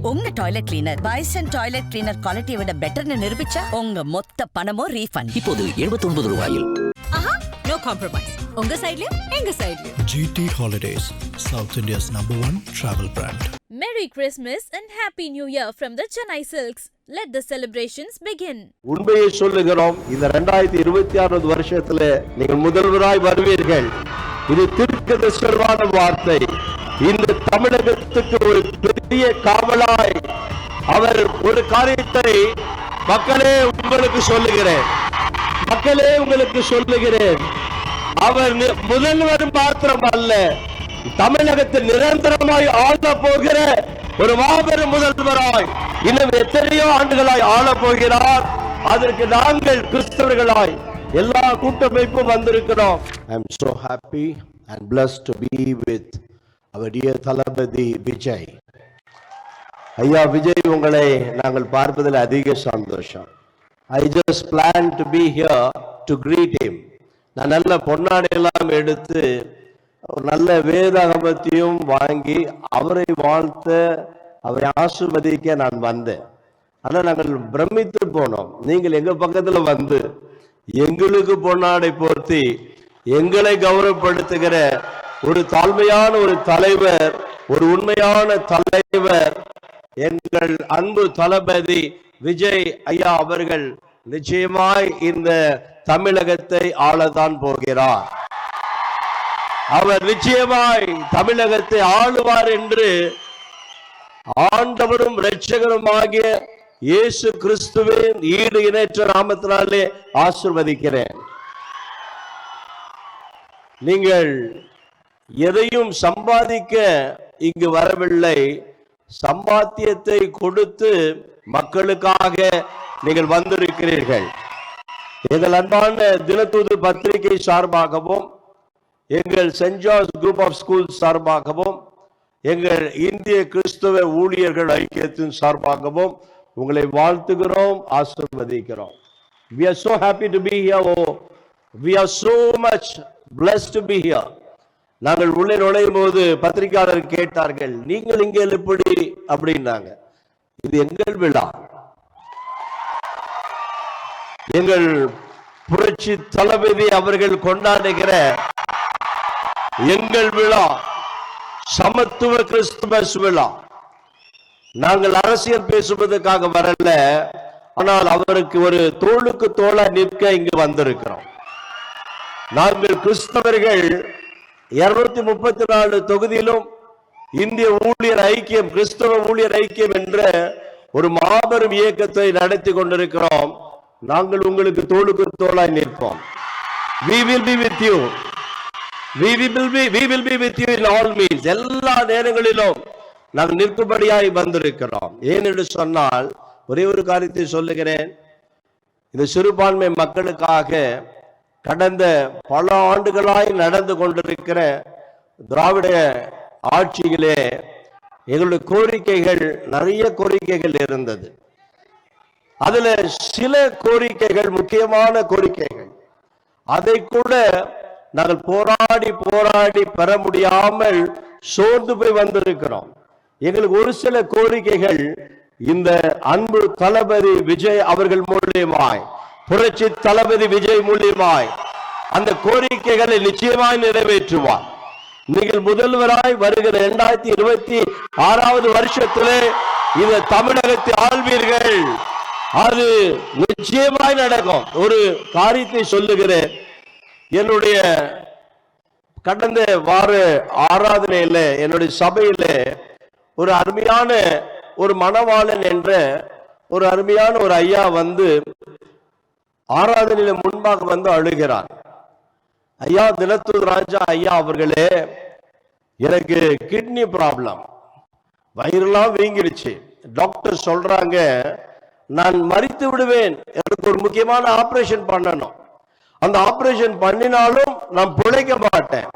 உங்க toilet cleaner bison toilet cleaner குவாலிட்டியை விட பெட்டர்னு நிரூபிச்சா உங்க மொத்த பணமும் ரீஃபண்ட். இப்போது 79 ரூபாயில். No compromise. உங்க சைடுலயும் எங்க சைடுலயும். GT Holidays, South India's #1 travel brand. Merry Christmas and Happy New Year from the Chennai Silks. Let the celebrations begin. உண்மையை சொல்லுகிறோம், இந்த 2026 வருஷத்துல நீங்கள் முதல்வராய் வருவீர்கள். இது தீர்க்கதரிசனமான வார்த்தை. இந்த தமிழகத்துக்கு ஒரு பெரிய காவலாய் அவர் ஒரு காரியத்தை மக்களே உங்களுக்கு சொல்லுகிறேன். அவர் முதல்வர் மாத்திரம் அல்ல, தமிழகத்தில் நிரந்தரமாய் ஆள போகிற ஒரு மாபெரும் முதல்வராய் இன்னும் எத்தனையோ ஆண்டுகளாய் ஆள போகிறார். அதற்கு நாங்கள் கிறிஸ்தவர்களாய் எல்லா கூட்டமைப்பும் வந்திருக்கிறோம். I am so happy and blessed to be with our dear தளபதி விஜய். ஐயா விஜய், உங்களை நாங்கள் பார்ப்பதில் அதிக சந்தோஷம். I just plan to be here to greet him. நான் நல்ல பொன்னாடையெல்லாம் எடுத்து ஒரு நல்ல வேதாகமத்தையும் வாங்கி அவரை வாழ்த்த, அவரை ஆசீர்வதிக்க நான் வந்தேன். ஆனால் நாங்கள் பிரமித்து போனோம். நீங்கள் எங்க பக்கத்துல வந்து எங்களுக்கு பொன்னாடை போர்த்தி எங்களை கௌரவப்படுத்துகிற ஒரு தாழ்மையான ஒரு தலைவர், ஒரு உண்மையான தலைவர் எங்கள் அன்பு தளபதி விஜய் ஐயா அவர்கள் நிச்சயமாய் இந்த தமிழகத்தை ஆளத்தான் போகிறார். அவர் நிச்சயமாய் தமிழகத்தை ஆளுவார் என்று ஆண்டவரும் இரட்சகருமாகிய இயேசு கிறிஸ்துவின் ஈடு இணைற்ற நாமத்தினாலே ஆசீர்வதிக்கிறேன். நீங்கள் எதையும் சம்பாதிக்க இங்கு வரவில்லை, சம்பாத்தியத்தை கொடுத்து மக்களுக்காக நீங்கள் வந்திருக்கிறீர்கள். எங்கள் அன்பான தினத்தூது பத்திரிகை சார்பாகவும், எங்கள் saint George group of school சார்பாகவும், எங்கள் இந்திய கிறிஸ்தவ ஊழியர்கள் ஐக்கியத்தின் சார்பாகவும் உங்களை வாழ்த்துகிறோம், ஆசீர்வதிக்கிறோம். We are so happy to be here. We are so much blessed to be here. நாங்கள் உள்ளே நுழையும் போது பத்திரிகையாளர் கேட்டார்கள், நீங்கள் இங்கே எப்படி அப்படின்னாங்க. இது எங்கள் விழா, எங்கள் புரட்சி தளபதி அவர்கள் கொண்டாடுகிற எங்கள் விழா, சமத்துவ கிறிஸ்துமஸ் விழா. நாங்கள் அரசியல் பேசுவதற்காக வரல, ஆனால் அவருக்கு ஒரு தோளுக்கு தோளா நிற்க இங்கு வந்திருக்கிறோம். நாங்கள் கிறிஸ்தவர்கள் 234 தொகுதியிலும் இந்திய ஊழியர் ஐக்கியம், கிறிஸ்தவ ஊழியர் ஐக்கியம் என்ற ஒரு மாபெரும் இயக்கத்தை நடத்தி கொண்டிருக்கிறோம். நாங்கள் உங்களுக்கு தோளுக்கு தோளாய் நிற்போம். We will be with you. We will be with you in all means. எல்லா நேரங்களிலும் நாங்கள் நிற்கும்படியாய் வந்திருக்கிறோம். ஏனென்று சொன்னால் ஒரே ஒரு காரியத்தை சொல்லுகிறேன். இந்த சிறுபான்மை மக்களுக்காக கடந்த பல ஆண்டுகளாய் நடந்து கொண்டிருக்கிற திராவிட ஆட்சியிலே எங்களுடைய கோரிக்கைகள், நிறைய கோரிக்கைகள் இருந்தது. அதுல சில கோரிக்கைகள், முக்கியமான கோரிக்கைகள், அதை கூட நாங்கள் போராடி பெற முடியாமல் சோர்ந்து போய் வந்திருக்கிறோம். எங்களுக்கு ஒரு சில கோரிக்கைகள் இந்த அன்பு தளபதி விஜய் அவர்கள் மூலியமாய், புரட்சி தளபதி விஜய் மூலியமாய் அந்த கோரிக்கைகளை நிச்சயமாய் நிறைவேற்றுவார். நீங்கள் முதல்வராய் வருகிற 2026 வருஷத்திலே இந்த தமிழகத்தை ஆள்வீர்கள். அது நிச்சயமாய் நடக்கும். ஒரு காரியத்தை சொல்லுகிறேன். என்னுடைய கடந்த வார ஆராதனையில என்னுடைய சபையில ஒரு அருமையான ஒரு மணவாளன் என்ற ஒரு அருமையான ஒரு ஐயா வந்து ஆராதனையில முன்பாக வந்து அழுகிறார். ஐயா, தினத்தூது ராஜா ஐயா அவர்களே, எனக்கு கிட்னி ப்ராப்ளம், வயிறெல்லாம் வீங்கிடுச்சு. டாக்டர் சொல்றாங்க நான் மரித்து விடுவேன், எனக்கு ஒரு முக்கியமான ஆபரேஷன் பண்ணணும், அந்த ஆபரேஷன் பண்ணினாலும் நான் பிழைக்க மாட்டேன்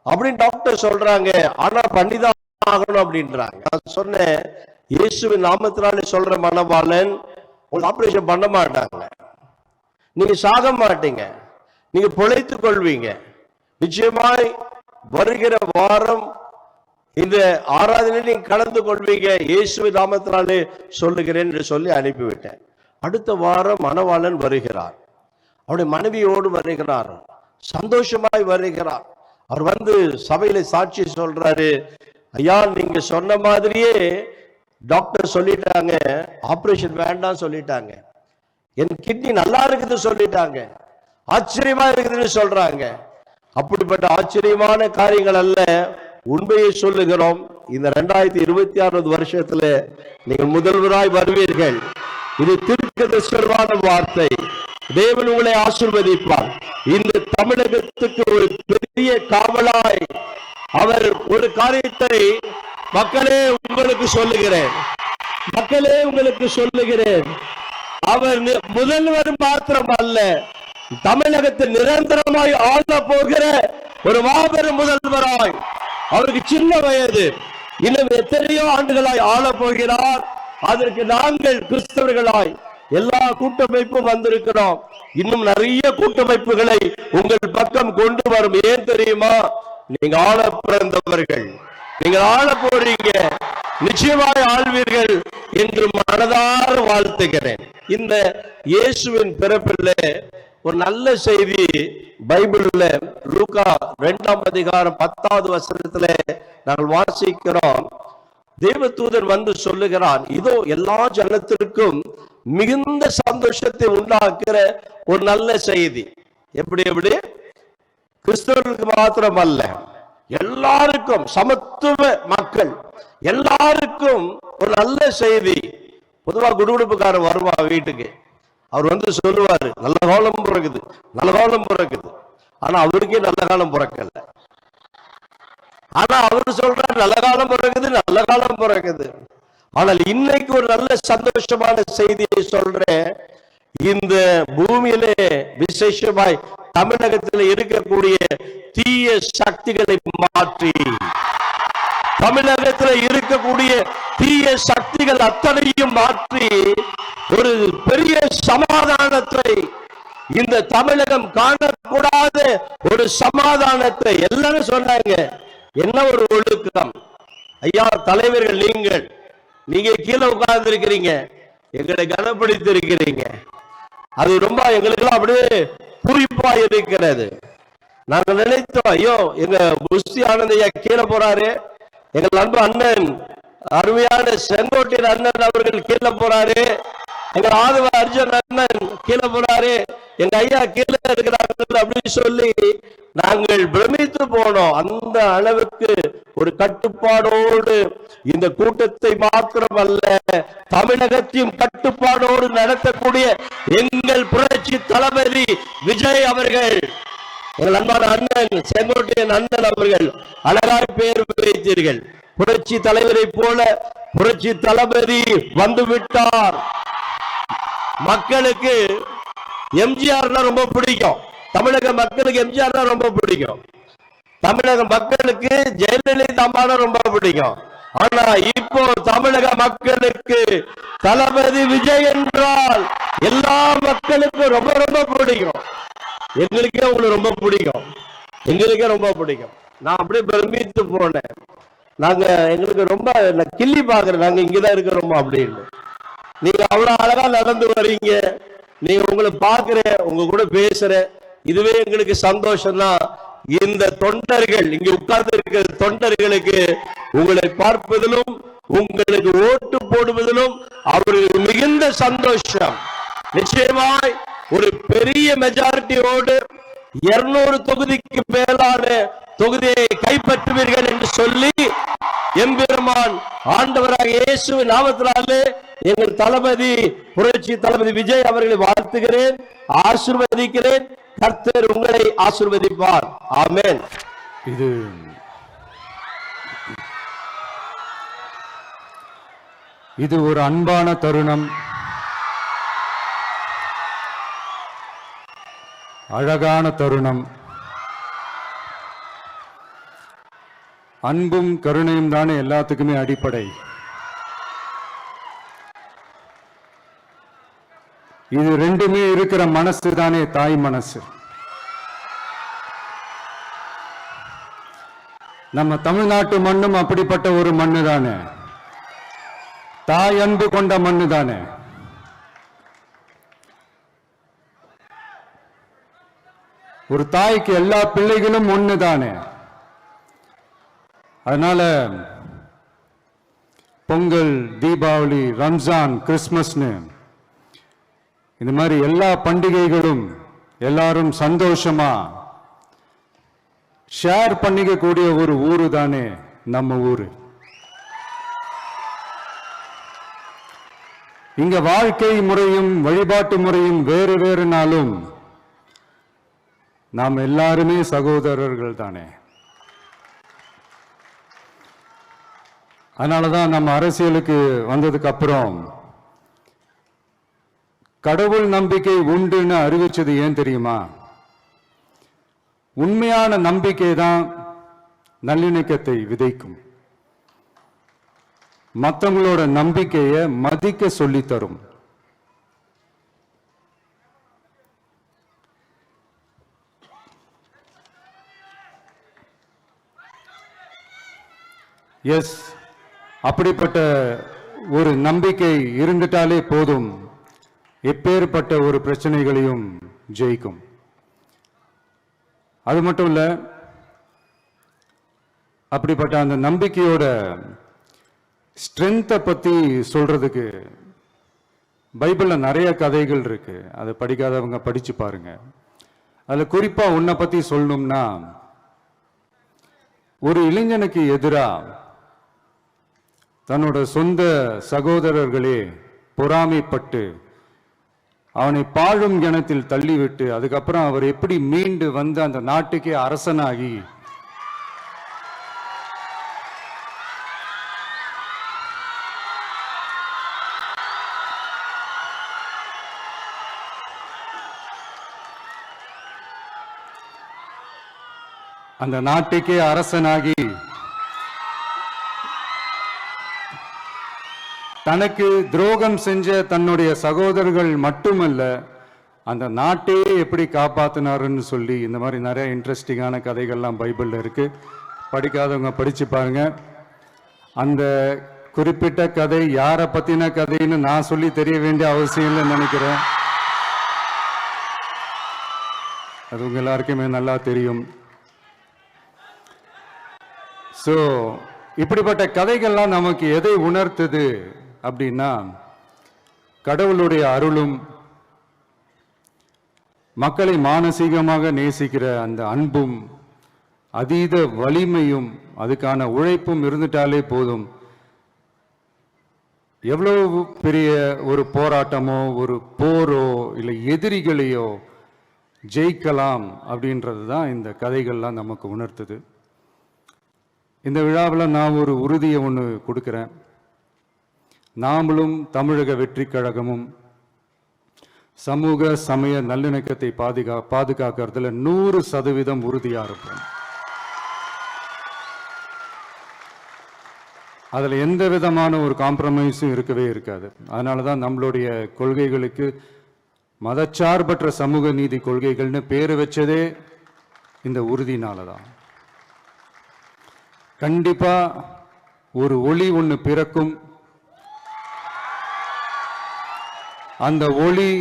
அப்படின்னு டாக்டர் சொல்றாங்க. ஆனா பண்ணிதான் ஆகணும் அப்படின்றாங்க. நான் சொன்னேன், இயேசுவின் நாமத்தினாலே சொல்ற மணவாளன் உங்களுக்கு ஆபரேஷன் பண்ண மாட்டாங்க, நீங்க சாக மாட்டீங்க, நீங்க பிழைத்துக் கொள்வீங்க. நிச்சயமாய் வருகிற வாரம் இந்த ஆராதனையில் நீங்க கலந்து கொள்வீங்க, இயேசுவின் நாமத்தினாலே சொல்லுகிறேன் என்று சொல்லி அனுப்பிவிட்டேன். அடுத்த வாரம் மணவாளன் வருகிறார், அவருடைய மனைவியோடு வருகிறார், சந்தோஷமாய் வருகிறார். அவர் வந்து சபையில சாட்சி சொல்றாரு, ஐயா நீங்க சொன்ன மாதிரியே டாக்டர் சொல்லிட்டாங்க, ஆபரேஷன் வேண்டாம் சொல்லிட்டாங்க, என் கிட்னி நல்லா இருக்குது சொல்லிட்டாங்க, ஆச்சரியமா இருக்குதுன்னு சொல்றாங்க. அப்படிப்பட்ட ஆச்சரியமான காரியங்கள் அல்ல, உண்மையை சொல்லுகிறோம். இந்த 2026 வருஷத்துல நீங்கள் முதல்வராய் வருவீர்கள். இது தீர்க்கதரிசனமான வார்த்தை. தேவன் உங்களை ஆசீர்வதிப்பார். இந்த தமிழகத்துக்கு ஒரு பெரிய காவலாய் அவர் ஒரு காரியத்தை மக்களே உங்களுக்கு சொல்லுகிறேன், மக்களே உங்களுக்கு சொல்லுகிறேன், அவர் முதல்வர் மாத்திரம் அல்ல, தமிழகத்தை நிரந்தரமாய் ஆள போகிற ஒரு மாபெரும் முதல்வராய். அவருக்கு சின்ன வயது, இன்னும் எத்தனையோ ஆண்டுகளாய் ஆள போகிறார். அதற்கு நாங்கள் கிறிஸ்தவர்களாய் எல்லா கூட்டமைப்பும் வந்திருக்கிறோம். இன்னும் நிறைய கூட்டமைப்புகளை உங்கள் பக்கம் கொண்டு வரும். ஏன் தெரியுமா? நீங்க ஆள பிறந்தவர்கள், நீங்கள் ஆள போறீங்க, நிச்சயமாய் ஆள்வீர்கள் என்று மனதார வாழ்த்துகிறேன். இந்த இயேசுவின் பிறப்பிலே ஒரு நல்ல செய்தி பைபிள்ல லூக்கா 2ஆம் அதிகாரம் 10வது வசனத்துல நாங்கள் வாசிக்கிறோம். தேவதூதன் வந்து சொல்லுகிறான், இதோ எல்லா ஜனத்திற்கும் மிகுந்த சந்தோஷத்தை உண்டாக்குற ஒரு நல்ல செய்தி. எப்படி எப்படி? கிறிஸ்தவர்களுக்கு மாத்திரம் அல்ல, எல்லாருக்கும், சமத்துவ மக்கள் எல்லாருக்கும் ஒரு நல்ல செய்தி. பொதுவா குடுகுடுப்புக்காரன் வருவான் வீட்டுக்கு, அவர் வந்து சொல்லுவாரு, நல்ல காலம் பிறகுது, நல்ல காலம் பிறகுது. ஆனா அவருக்கே நல்ல காலம் பிறக்கல. ஆனா அவரு சொல்றாரு நல்ல காலம் பிறகுது, நல்ல காலம் பிறகுது. ஆனால் இன்னைக்கு ஒரு நல்ல சந்தோஷமான செய்தியை சொல்றேன். இந்த பூமியிலே விசேஷமாய் தமிழகத்தில் இருக்கக்கூடிய தீய சக்திகளை மாற்றி, தமிழகத்தில் இருக்கக்கூடிய தீய சக்திகள் அத்தனையும் மாற்றி ஒரு பெரிய சமாதானத்தை, இந்த தமிழகம் காணக்கூடாத ஒரு சமாதானத்தை எல்லாரும் சொன்னாங்க. என்ன ஒரு ஒழுக்கம் ஐயா! தலைவர்கள் நீங்க கீழே உட்கார்ந்து இருக்கிறீங்க, எங்களை கனப்படுத்தி இருக்கிறீங்க. அது ரொம்ப எங்களுக்கெல்லாம் அப்படியே பூரிப்பா இருக்கிறது. நாங்க நினைத்தோம், ஐயோ எங்க புஷ்டி ஆனந்தையா கீழே போறாரு, எங்கள் அன்பு அண்ணன் அருமையான செங்கோட்டையன் அண்ணன் அவர்கள் கீழே போறாரு, எங்க ஆதவ அர்ஜுன் அண்ணன் கீழே போறாரு, எங்க ஐயா கீழே இருக்கிறார்கள் அப்படின்னு சொல்லி நாங்கள் பிரமித்து போனோம். அந்த அளவுக்கு ஒரு கட்டுப்பாடோடு இந்த கூட்டத்தை மாத்திரமல்ல, தமிழகத்தையும் கட்டுப்பாடோடு நடத்தக்கூடிய எங்கள் புரட்சி தளபதி விஜய் அவர்கள், எங்கள் அன்பான அண்ணன் செங்கோட்டையன் அண்ணன் அவர்கள் அழகாய் பேர் வைத்தீர்கள். புரட்சி தலைவரை போல புரட்சி தளபதி வந்துவிட்டார். மக்களுக்கு எம்ஜிஆர் ரொம்ப பிடிக்கும், தமிழக மக்களுக்கு எம்ஜிஆர் ரொம்ப பிடிக்கும், தமிழக மக்களுக்கு ஜெயலலிதா ரொம்ப பிடிக்கும். ஆனா இப்போ தமிழக மக்களுக்கு தளபதி விஜய் என்றால் எல்லா மக்களுக்கும் ரொம்ப ரொம்ப பிடிக்கும். எங்களுக்கே உங்களுக்கு ரொம்ப பிடிக்கும், எங்களுக்கே ரொம்ப பிடிக்கும். நான் அப்படியே பிரமித்து போனேன். நாங்க எங்களுக்கு ரொம்ப கிள்ளி பாக்குறேன், நாங்க இங்கதான் இருக்கிறோமா அப்படின்னு. நீங்க அவ்வளவு அழகா நடந்து வர்றீங்க, நீங்க உங்களை பாக்குறேன், உங்க கூட பேசுறேன், இதுவே எங்களுக்கு சந்தோஷம் தான். இந்த தொண்டர்கள், இங்க உட்கார்ந்து இருக்கிற தொண்டர்களுக்கு உங்களை பார்ப்பதிலும் உங்களுக்கு ஓட்டு போடுவதிலும் அவர்களுக்கு மிகுந்த சந்தோஷம். நிச்சயமாய் ஒரு பெரிய மெஜாரிட்டியோடு 200 தொகுதிக்கு மேலான தொகுதியை கைப்பற்றுவீர்கள் என்று சொல்லி எம்பெருமான் ஆண்டவராக இயேசுவின் நாமத்தினாலே எங்கள் தளபதி புரட்சி தளபதி விஜய் அவர்களை வாழ்த்துகிறேன், ஆசீர்வதிக்கிறேன். கர்த்தர் உங்களை ஆசீர்வதிப்பார். ஆமென். இது ஒரு அன்பான தருணம், அழகான தருணம். அன்பும் கருணையும் தானே எல்லாத்துக்குமே அடிப்படை. இது ரெண்டுமே இருக்கிற மனசு தானே தாய் மனசு. நம்ம தமிழ்நாட்டு மண்ணும் அப்படிப்பட்ட ஒரு மண்ணு தானே, தாய் அன்பு கொண்ட மண்ணு தானே. ஒரு தாய்க்கு எல்லா பிள்ளைகளும் ஒண்ணு தானே. அதனால பொங்கல், தீபாவளி, ரம்ஜான், கிறிஸ்துமஸ்னு இந்த மாதிரி எல்லா பண்டிகைகளும் எல்லாரும் சந்தோஷமா ஷேர் பண்ணிக்க கூடிய ஒரு ஊரு தானே நம்ம ஊரு. இங்க வாழ்க்கை முறையும் வழிபாட்டு முறையும் வேறு வேறுனாலும் நாம் எல்லாருமே சகோதரர்கள் தானே. அதனாலதான் நம்ம அரசியலுக்கு வந்ததுக்கு அப்புறம் கடவுள் நம்பிக்கை உண்டுன்னு அறிவிச்சது ஏன் தெரியுமா? உண்மையான நம்பிக்கை தான் நல்லிணக்கத்தை விதைக்கும், மற்றவங்களோட நம்பிக்கையை மதிக்க சொல்லித் தரும். எஸ், அப்படிப்பட்ட ஒரு நம்பிக்கை இருந்துட்டாலே போதும், எப்பேற்பட்ட ஒரு பிரச்சனைகளையும் ஜெயிக்கும். அது மட்டும் இல்ல, அப்படிப்பட்ட அந்த நம்பிக்கையோட ஸ்ட்ரென்த்தை பத்தி சொல்றதுக்கு பைபிள்ல நிறைய கதைகள் இருக்கு. அதை படிக்காதவங்க படிச்சு பாருங்க. அதுல குறிப்பா உன்னை பத்தி சொல்லணும்னா, ஒரு இளைஞனுக்கு எதிரா தன்னோட சொந்த சகோதரர்களே பொறாமைப்பட்டு அவனை பாழும் கிணத்தில் தள்ளிவிட்டு அதுக்கப்புறம் அவர் எப்படி மீண்டு வந்து அந்த நாட்டுக்கே அரசனாகி அந்த நாட்டுக்கே அரசனாகி தனக்கு துரோகம் செஞ்ச தன்னுடைய சகோதரர்கள் மட்டுமல்ல, அந்த நாட்டையே எப்படி காப்பாத்தினாருன்னு சொல்லி இந்த மாதிரி நிறைய இன்ட்ரெஸ்டிங்கான கதைகள்லாம் பைபிள்ல இருக்கு. படிக்காதவங்க படிச்சு பாருங்க. அந்த குறிப்பிட்ட கதை யாரை பத்தின கதைன்னு நான் சொல்லி தெரிய வேண்டிய அவசியம் இல்லைன்னு நினைக்கிறேன். அது உங்க எல்லாருக்குமே நல்லா தெரியும். ஸோ இப்படிப்பட்ட கதைகள்லாம் நமக்கு எதை உணர்த்துது அப்படின்னா, கடவுளுடைய அருளும் மக்களை மானசீகமாக நேசிக்கிற அந்த அன்பும் அதீத வலிமையும் அதுக்கான உழைப்பும் இருந்துட்டாலே போதும், எவ்வளவு பெரிய ஒரு போராட்டமோ ஒரு போரோ இல்லை எதிரிகளையோ ஜெயிக்கலாம் அப்படின்றது தான் இந்த கதைகள்லாம் நமக்கு உணர்த்துது. இந்த விழாவில் நான் ஒரு உறுதியை ஒன்று கொடுக்குறேன். நாமளும் தமிழக வெற்றி கழகமும் சமூக சமய நல்லிணக்கத்தை பாதுகாக்கிறதுல 100% உறுதியா இருப்போம். அதுல எந்த விதமான ஒரு காம்ப்ரமைஸும் இருக்கவே இருக்காது. அதனாலதான் நம்மளுடைய கொள்கைகளுக்கு மதச்சார்பற்ற சமூக நீதி கொள்கைகள்னு பேரு வச்சதே இந்த உறுதினாலதான். கண்டிப்பா ஒரு ஒளி ஒன்று பிறக்கும். அந்த ஒளி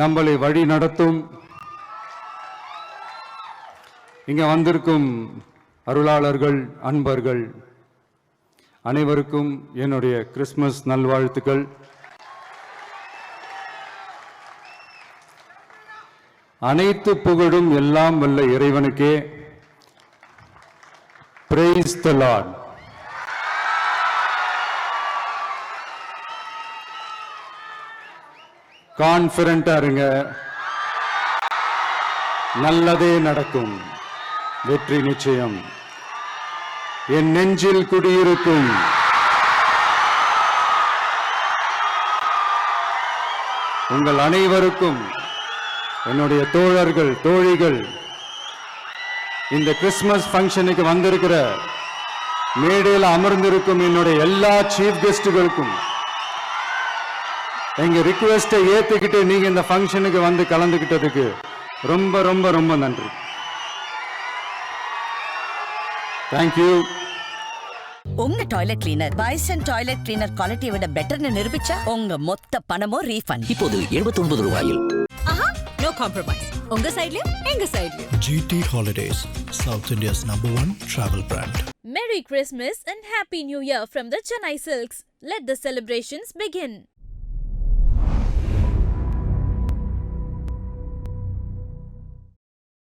நம்மளை வழி நடத்தும். இங்க வந்திருக்கும் அருளாளர்கள், அன்பர்கள் அனைவருக்கும் என்னுடைய கிறிஸ்துமஸ் நல்வாழ்த்துக்கள். அனைத்து புகழும் எல்லாம் வல்ல இறைவனுக்கே. Praise the Lord. கான்ஃபிடண்டா இருங்க, நல்லதே நடக்கும், வெற்றி நிச்சயம். என் நெஞ்சில் குடியிருக்கும் உங்கள் அனைவருக்கும், என்னுடைய தோழர்கள், தோழிகள், இந்த கிறிஸ்துமஸ் ஃபங்க்ஷனுக்கு வந்திருக்கிற மேடையில் அமர்ந்திருக்கும் என்னுடைய எல்லா சீஃப் கெஸ்டுகளுக்கும் எங்க ரிக்வெஸ்டை ஏத்துக்கிட்டு நீங்க இந்த ஃபங்க்ஷனுக்கு வந்து கலந்துக்கிட்டதுக்கு ரொம்ப ரொம்ப ரொம்ப நன்றி. தேங்க்யூ. உங்க toilet cleaner bison toilet cleaner குவாலிட்டியை விட பெட்டர்னு நிரூபிச்சா உங்க மொத்த பணமும் ரீஃபண்ட். இப்போது 79 ரூபாயில். ஆஹா, நோ காம்ப்ரமைஸ். உங்க சைடுலயும் எங்க சைடுலயும். GT Holidays, South India's #1 travel brand. Merry Christmas and Happy New Year from the Chennai Silks. Let the celebrations begin.